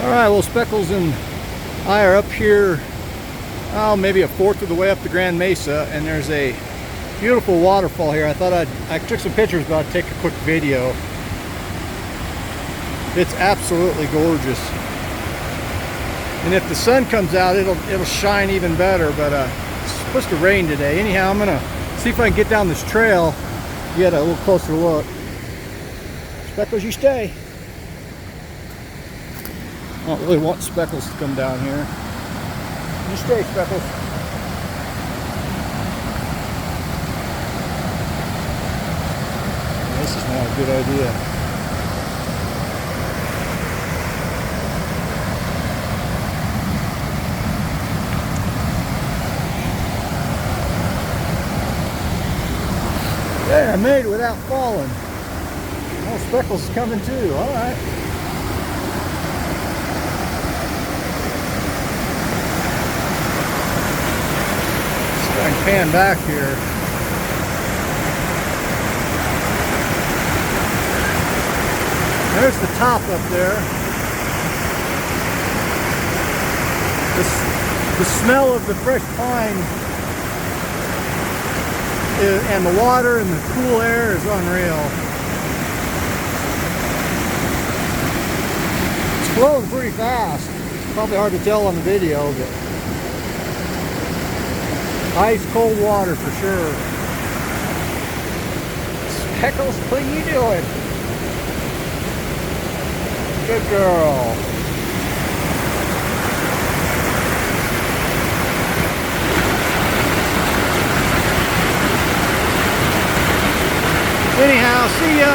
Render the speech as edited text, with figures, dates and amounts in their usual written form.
Alright, well, Speckles and I are up here, maybe a fourth of the way up the Grand Mesa, and there's a beautiful waterfall here. I took some pictures, but I'd take a quick video. It's absolutely gorgeous. And if the sun comes out, it'll shine even better, but it's supposed to rain today. Anyhow, I'm gonna see if I can get down this trail, get a little closer look. Speckles, you stay. I don't really want Speckles to come down here. You stay, Speckles. This is not a good idea. There, I made it without falling. Oh, Speckles is coming too. All right. I can pan back here. There's the top up there. The smell of the fresh pine and the water and the cool air is unreal. It's flowing pretty fast. It's probably hard to tell on the video, but ice cold water for sure. Speckles, what are you doing? Good girl. Anyhow, see ya.